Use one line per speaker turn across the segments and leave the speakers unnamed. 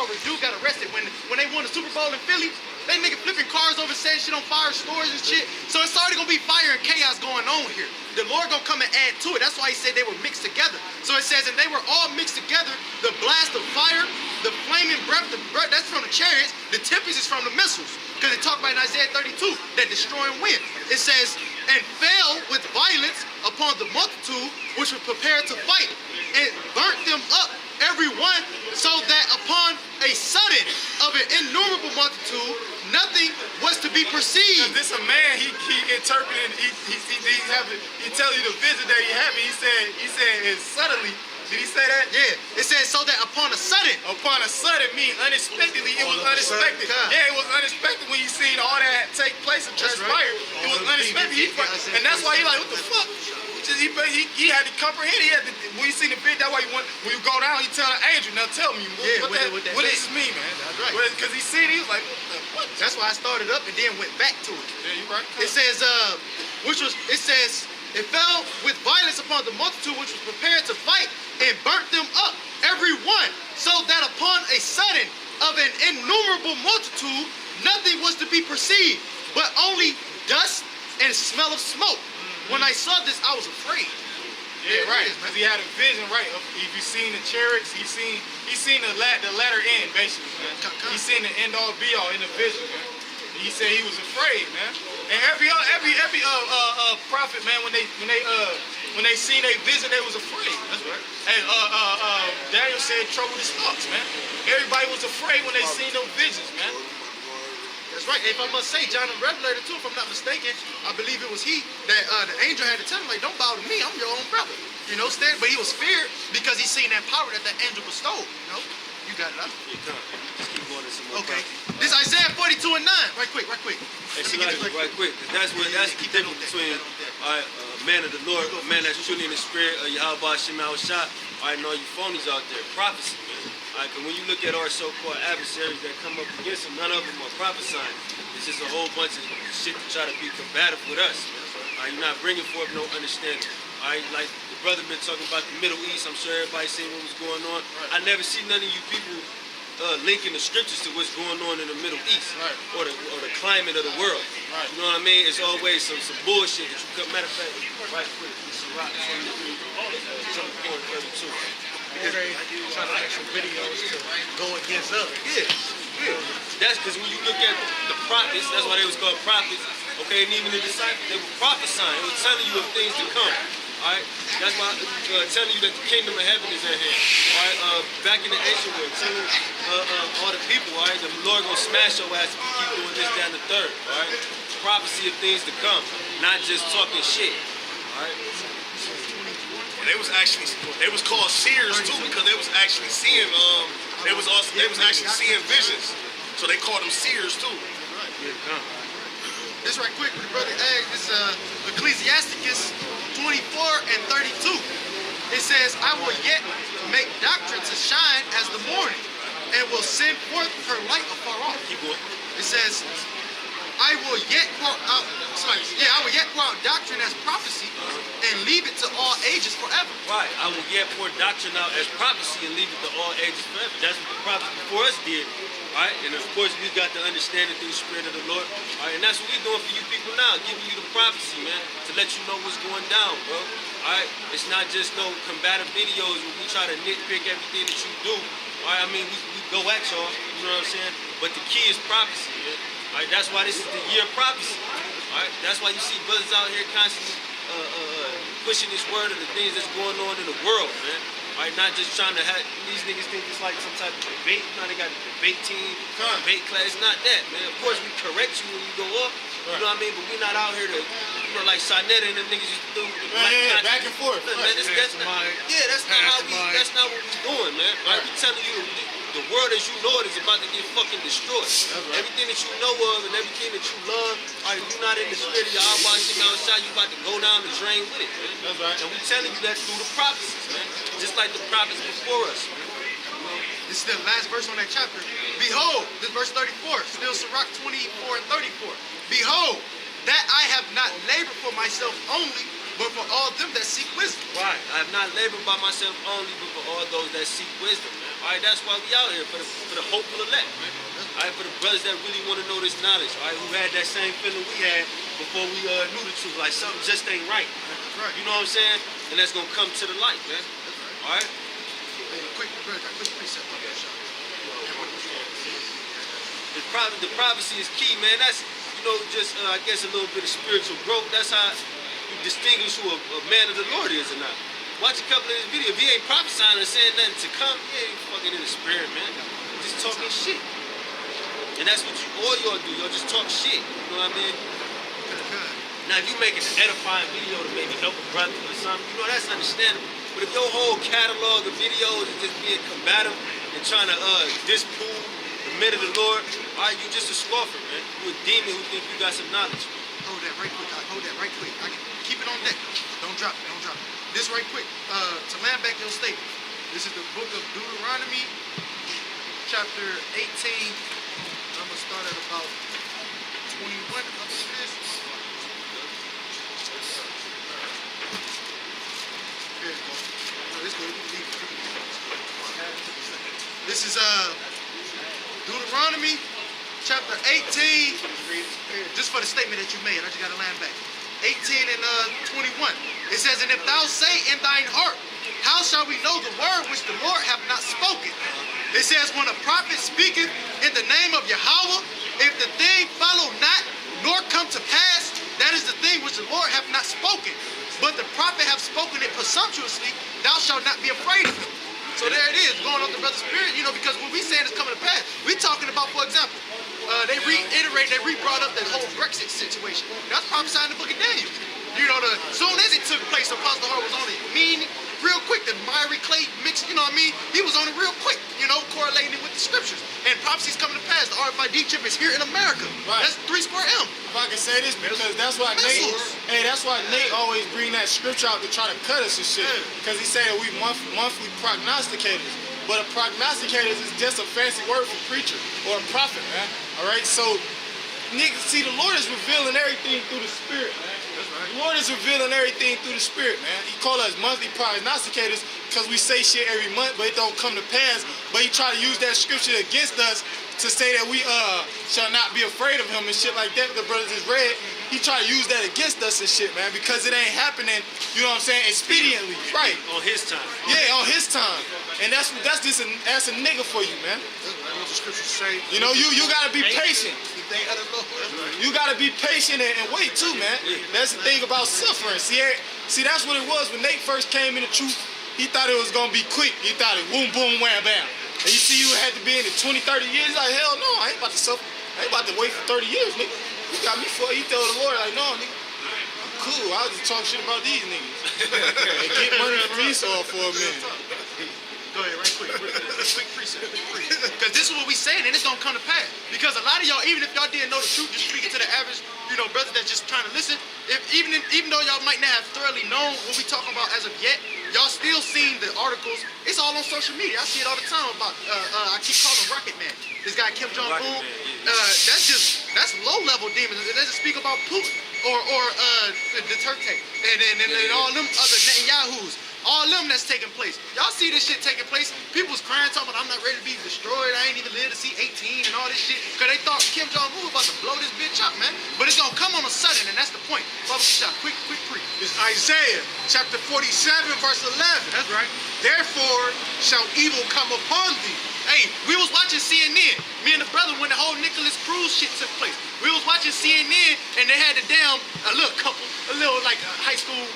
over. Dude got arrested when they won the Super Bowl in Philly. They nigga flipping cars over, setting shit on fire, stores and shit. So it's already gonna be fire and chaos going on here. The Lord gonna come and add to it. That's why he said they were mixed together. So it says, and they were all mixed together, the blast of fire, the flaming breath, that's from the chariots, the tempest is from the missiles. Because it talked about in Isaiah 32, that destroying wind. It says, and fell with violence upon the multitude which were prepared to fight, and burnt them up, every one, so that upon a sudden of an innumerable multitude, nothing was to be perceived.
This a man, he interpreted, he tell you the vision that he having. He said it suddenly. Did he say that?
Yeah. It says so that upon a sudden.
Upon a sudden mean unexpectedly. It was unexpected. Yeah, it was unexpected when you seen all that take place and transpire. Right. It was unexpected. And that's why he like, what the fuck? He had to comprehend. When you see the video, that's why when you go down, he tell the angel, now tell me, what does this mean, man? That's right. Because he seen it, he was like, what?
That's why I started up and then went back to it.
Yeah, you right.
It says, it fell with violence upon the multitude which was prepared to fight, and burnt them up, every one, so that upon a sudden of an innumerable multitude, nothing was to be perceived, but only dust and smell of smoke. When I saw this, I was afraid.
Yeah, right. Because he had a vision, right? If you seen the chariots, he seen the latter end, basically, man. He seen the end all be all in the vision, man. He said he was afraid, man. And every prophet, man, when they seen their vision, they was afraid. That's right. And Daniel said trouble his thoughts, man. Everybody was afraid when they seen those visions, man.
That's right. If I must say, John the Revelator too, if I'm not mistaken, I believe it was he that the angel had to tell him, like, don't bow to me, I'm your own brother. You know, but he was feared because he seen that power that angel bestowed. You know, you got it up.
Yeah, just keep going to some more.
Okay. This Isaiah 42 and 9. Right quick.
Hey, right quick. That's the difference between a man of the Lord, a man that's truly in the spirit of Yahweh Shema Shah. I know you phonies out there. Prophecy, man. But when you look at our so-called adversaries that come up against them, none of them are prophesying. It's just a whole bunch of shit to try to be combative with us. You're not bringing forth no understanding. Like the brother been talking about the Middle East. I'm sure everybody seen what was going on. I never see none of you people linking the scriptures to what's going on in the Middle East, or the climate of the world. You know what I mean? It's always some bullshit that you cut. Matter of fact, right quick, this is Rock 23, something 32.
They're trying to make some videos to go against us.
Yeah. That's because when you look at the prophets, that's why they was called prophets, okay, and even the disciples, they were prophesying, they were telling you of things to come. Alright? That's why I'm telling you that the kingdom of heaven is at hand. Alright, back in the ancient world, telling all the people, alright, the Lord gonna smash your ass if you keep doing this, that, and the third. Alright? Prophecy of things to come, not just talking shit. Alright?
They was called seers too, because they was actually seeing they was actually seeing visions. So they called them seers too.
This right quick, the brother asked, this Ecclesiasticus 24 and 32. It says, I will yet make doctrine to shine as the morning, and will send forth her light afar off.
Keep going.
It says, I will yet pour out, I will yet pour out doctrine as prophecy, and leave it to all ages forever.
Right, I will yet pour doctrine out as prophecy and leave it to all ages forever. That's what the prophets before us did. All right, and of course we got the understanding through the Spirit of the Lord. All right, and that's what we're doing for you people now, giving you the prophecy, man, to let you know what's going down, bro. All right, it's not just no combative videos where we try to nitpick everything that you do. All right, I mean, we go at y'all, you know what I'm saying? But the key is prophecy, man. All right, that's why this is the year of prophecy. All right, that's why you see brothers out here constantly pushing this word of the things that's going on in the world, man. All right, not just trying to have these niggas think it's like some type of debate. You know, they got a debate team, debate class. Not that, man. Of course, we correct you when you go up. You know what I mean? But we're not out here to, you know, like Sarnetta and the niggas used to do.
Back and forth.
Man, that's not what we're doing, man. Right? We telling you the world as you know it is about to get fucking destroyed. Everything that you know of and everything that you love, all right, if you're not in the spirit of Yahweh Shema Shah, you about to go down the drain with it, man.
That's right.
And we telling you that through the prophecies, man. Just like the prophets before us, man.
This is the last verse on that chapter. Behold, this verse 34, still Sirach 24 and 34. Behold, that I have not labored for myself only, but for all them that seek wisdom.
Right. I have not labored by myself only, but for all those that seek wisdom, man. All right, that's why we out here, for the hopeful elect, man. All right, for the brothers that really want to know this knowledge, all right, who had that same feeling we had before we knew the truth, like something just ain't right.
That's right.
You know what I'm saying? And that's gonna come to the light, man.
That's right.
All right.
Hey, quick precept on that shot.
The prophecy is key, man. That's, just I guess a little bit of spiritual growth. That's how you distinguish who a man of the Lord is or not. Watch a couple of his videos. If he ain't prophesying or saying nothing to come, he ain't fucking in the spirit, man. Just talking shit. And that's what all y'all do. Y'all just talk shit. You know what I mean? Now, if you making an edifying video to maybe help a brother or something, that's understandable. But if your whole catalog of videos is just being combative and trying to disprove the men of the Lord, all right, you just a scoffer, man. You a demon who think you got some knowledge.
Hold that right quick. I can keep it on deck. Don't drop it. This right quick. To land back your statement. This is the book of Deuteronomy, chapter 18. I'm gonna start at about 21. If I do this. Here we go. No, this good. This is Deuteronomy, chapter 18. Just for the statement that you made, I just gotta land back. 18 and 21. It says, and if thou say in thine heart, how shall we know the word which the Lord hath not spoken? It says, when a prophet speaketh in the name of Yahweh, if the thing follow not, nor come to pass, that is the thing which the Lord hath not spoken. But the prophet hath spoken it presumptuously, thou shalt not be afraid of him. So there it is, going on the brother's spirit, because when we saying it's coming to pass, we talking about, for example, they re-brought up that whole Brexit situation. That's prophesying in the book of Daniel. Soon as it took place, Apostle Hart was on it. Real quick, the miry clay mix, you know what I mean? He was on it real quick, correlating it with the scriptures. And prophecy's coming to pass. The RFID chip is here in America.
Right.
That's 3 square M.
If I can say this, because that's why Nate always bring that scripture out to try to cut us and shit. Because he said that we monthly prognosticators. But a prognosticator is just a fancy word for preacher or a prophet, man. All right, so niggas, see, the Lord is revealing everything through the Spirit, man. That's right. The Lord is revealing everything through the Spirit, man. He call us monthly prognosticators because we say shit every month, but it don't come to pass. But he try to use that scripture against us to say that we shall not be afraid of him and shit like that. The brothers just read. He try to use that against us and shit, man, because it ain't happening, you know what I'm saying, expediently, right?
On his time.
Yeah, on his time. And that's a nigga for you, man.
That's what the scriptures say.
You gotta be patient. You gotta be patient and wait too, man. That's the thing about suffering. See, that's what it was when Nate first came in the truth. He thought it was gonna be quick. He thought it boom, boom, wham, bam. And you see, you had to be in it 20, 30 years. Like, hell no, I ain't about to suffer. I ain't about to wait for 30 years, nigga. You got me for. He told the Lord, like, no, nigga. I'm cool. I'll just talk shit about these niggas and get money from Esau for a minute.
Go ahead, right quick. Quick precept. Because this is what we saying, and it's gonna come to pass. Because a lot of y'all, even if y'all didn't know the truth, just speaking to the average, brother that's just trying to listen, even though y'all might not have thoroughly known what we talking about as of yet, y'all still seen the articles. It's all on social media. I see it all the time about, I keep calling him Rocket Man. This guy Kim Jong-un. That's low-level demons. It doesn't speak about Putin or Duterte and all them other Netanyahus. All them that's taking place. Y'all see this shit taking place. People's crying, talking about I'm not ready to be destroyed. I ain't even live to see 18 and all this shit. Because they thought Kim Jong-un was about to blow this bitch up, man. But it's going to come on a sudden, and that's the point. Bubba Shot, quick pre.
It's Isaiah chapter 47, verse 11.
That's right.
Therefore shall evil come upon thee.
Hey, we was watching CNN. Me and the brother when the whole Nicholas Cruz shit took place. We was watching CNN, and they had a little couple, high school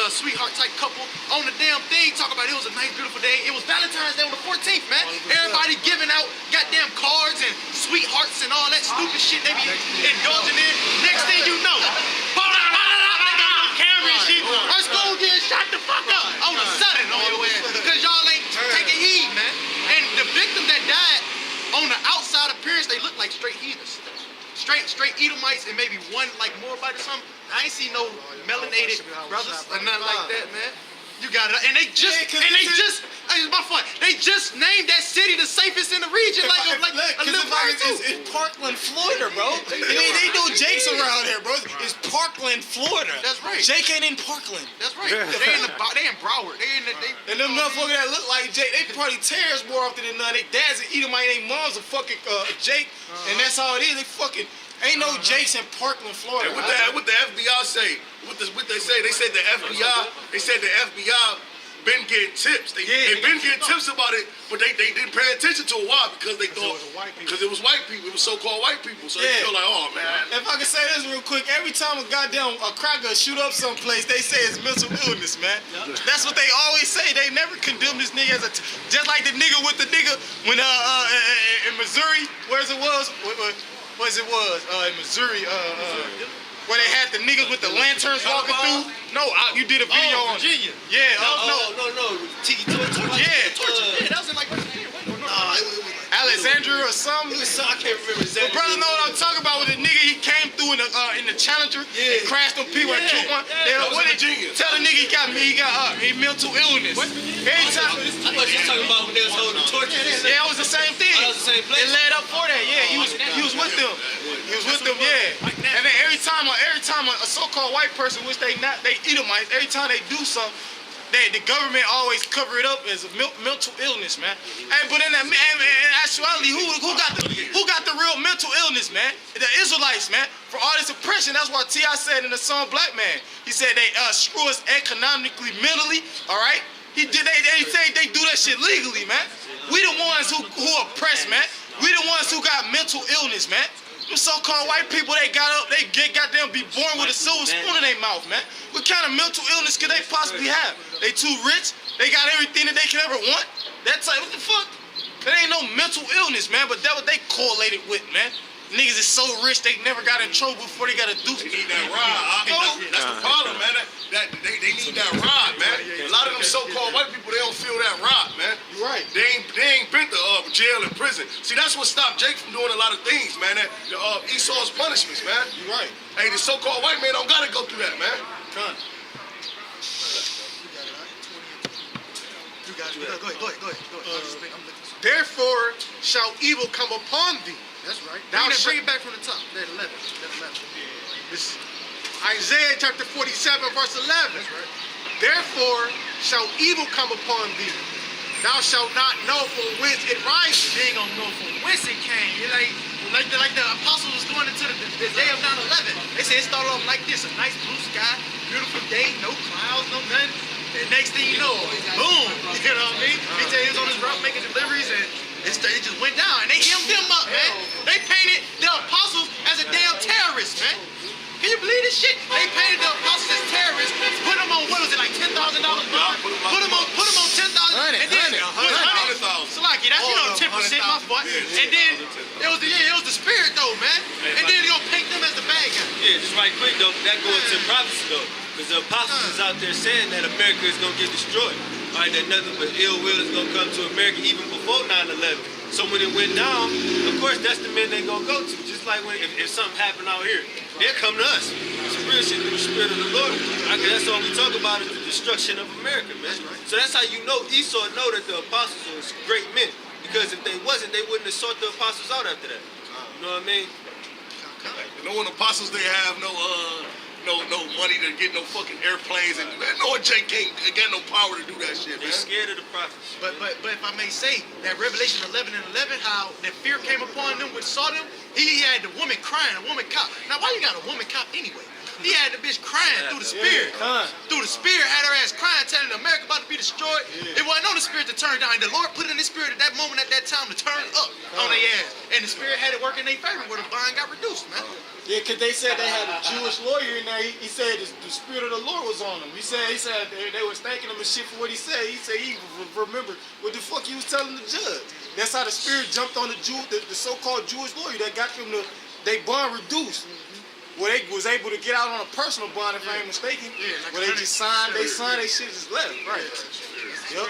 sweetheart type couple on the damn thing talking about it was a nice beautiful day. It was Valentine's Day on the 14th, man. Everybody giving out goddamn cards and sweethearts and all that stupid shit they be indulging in. Next thing you know, they got no camera and shit. Our school getting shot the fuck up on the sudden on your ass because y'all ain't taking heed, man. And the victim that died, on the outside appearance, they look like straight heathens. Straight Edomites and maybe one like Moabite or something. I ain't see no melanated brothers or nothing like that, man. You got it. And they just, hey, my fault. They just named that city the safest in the region, like a little part too.
It's Parkland, Florida, bro. They do Jake's around here, bro. It's Parkland, Florida.
That's right.
Jake ain't in Parkland.
That's right. They in Broward.
And them motherfuckers that look like Jake, they probably tears more often than none. They dads are Edomite, they moms are fucking Jake, and that's how it is. They fucking ain't no Jakes in Parkland, Florida.
And what the FBI say? What they say? They said the FBI. They said the FBI been getting tips. They been getting tips about it, but they didn't pay attention to it. Why? Because they thought because it was white people. It was so-called white people. So they feel like, oh man.
If I can say this real quick, every time a cracker shoot up someplace, they say it's mental illness, man. That's what they always say. They never condemn this nigga as just like the nigga with the nigga when in Missouri, where's it was? In Missouri, where they had the niggas with the lanterns walking through. No, you did a video on
Virginia.
Yeah,
No. Tiki Torture.
Yeah.
That was in like
Alexandria or something.
I can't remember exactly.
But brother know what I'm talking about with the nigga. He came through in the Challenger and crashed on people and killed one. Tell the nigga he got mental illness. Every time.
I thought you were talking about when they was holding the torches.
Yeah, it was the same thing.
Oh, that was the same place.
It led up for that. Yeah, he was with them. He was with them. Yeah. And then every time a so-called white person, which they Edomites, every time they do something, the government always cover it up as a mental illness, man. Hey, but in actuality, who got the real mental illness, man? The Israelites, man. For all this oppression, that's why T.I. said in the song Black Man, he said they screw us economically, mentally, all right? They say they do that shit legally, man. We the ones who oppressed, man. We the ones who got mental illness, man. Them so-called white people, they goddamn be born with a silver spoon in their mouth, man. What kind of mental illness could they possibly have? They too rich? They got everything that they can ever want? That type, what the fuck? That ain't no mental illness, man, but that what they correlated with, man. Niggas is so rich they never got in trouble before they got a deuce.
They need that ride. That's the problem, man. They need that ride, man. A lot of them so-called white people, they don't feel that ride, man.
You're right.
They ain't been to jail and prison. See, that's what stopped Jake from doing a lot of things, man. Esau's punishments, man.
You're right.
Hey, the so-called white man don't gotta go through that, man.
You got it. Go ahead. Therefore shall evil come upon thee. That's right. Now bring it back from the top. That 11. This is Isaiah chapter 47, verse 11. That's right. Therefore shall evil come upon thee. Thou shalt not know from whence it rises. They ain't gonna know from whence it came. You're like the apostles was going into the day of 9/11. They said it started off like this: a nice blue sky, beautiful day, no clouds, no nothing. And next thing you know, boom. You know what I mean? He said he was on his route making deliveries and it just went down, and they hemmed them up, man. They painted the apostles as a damn terrorist, man. Can you believe this shit? They painted the apostles as terrorists, put them on, what was it, like $10,000 bond? Put them on 10,000, and then 100,000. Salaki, that's 10%, my fault. And then it was the spirit though, man. And then they gonna paint them as the bad guy.
Yeah, just right quick though. That goes to prophecy though, because the apostles is out there saying that America is gonna get destroyed. All right, that nothing but ill will is gonna come to America even before 9/11. So when it went down, of course that's the men they gonna go to. Just like when if something happened out here, they'll come to us. It's real shit through the spirit of the Lord. That's all we talk about is the destruction of America, man. So that's how you know Esau know that the apostles was great men. Because if they wasn't, they wouldn't have sought the apostles out after that. You know what I mean?
No one apostles they have no money to get no fucking airplanes and man, no one Jake ain't got no power to do that shit,
They
man.
scared of the prophets.
But if I may say, that Revelation 11 and 11, how that fear came upon them which saw them, he had the woman crying, a woman cop. Now why you got a woman cop anyway? He had the bitch crying through the spirit. Through the spirit, had her ass crying, telling America about to be destroyed. It wasn't on the spirit to turn down. The Lord put it in the spirit at that moment, at that time, to turn up on their ass. And the spirit had it working in their favor where the bond got reduced, man.
Yeah, because they said they had a Jewish lawyer in there. He said the spirit of the Lord was on him. He said they was thanking him and shit for what he said. He said he remembered what the fuck he was telling the judge. That's how the spirit jumped on the so-called Jewish lawyer that got them they bond reduced. Where they was able to get out on a personal bond, if I ain't mistaken. Yeah, like where they just signed, they shit just left. Right. Yep.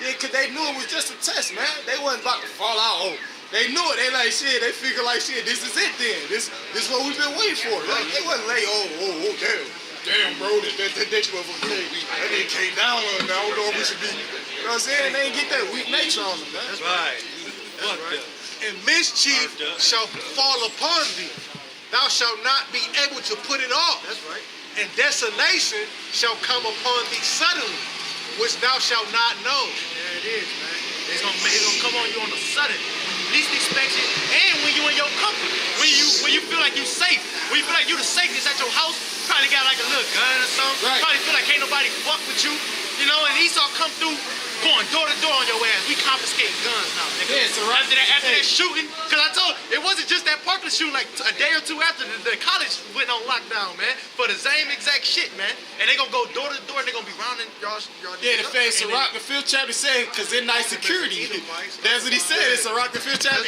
Yeah, because they knew it was just a test, man. They wasn't about to fall out. Oh, they knew it. They like shit. They figured like shit. This is it then. This is what we've been waiting for. Like they wasn't like oh damn. damn, bro, that motherfucker that nigga came down on me. I don't know if we should be, you know what I'm saying? They ain't get that weak nature on them, man.
That's right. Fuck that.
And mischief shall fall upon thee. Thou shalt not be able to put it off.
That's right.
And desolation shall come upon thee suddenly, which thou shalt not know.
There it is, man. It's gonna come on you on the sudden. When you least expect it, and when you in your comfort. When you feel like you safe. When you feel like you the safest at your house, probably got like a little gun or something.
Right.
Probably feel like ain't nobody fuck with you. You know, and Esau come through going door to door on your ass. We confiscating guns now, nigga.
Yeah, so right-
after that shooting, because I told it wasn't just that Parkland shooting, like a day or two after the college went on lockdown, man, for the same exact shit, man. And they gonna go door to door and they gonna be rounding y'all
Yeah, the
niggas up.
face
And
Ciroc the fifth chapter said, because they're nice security. That's what he said. It's Ciroc the fifth chapter.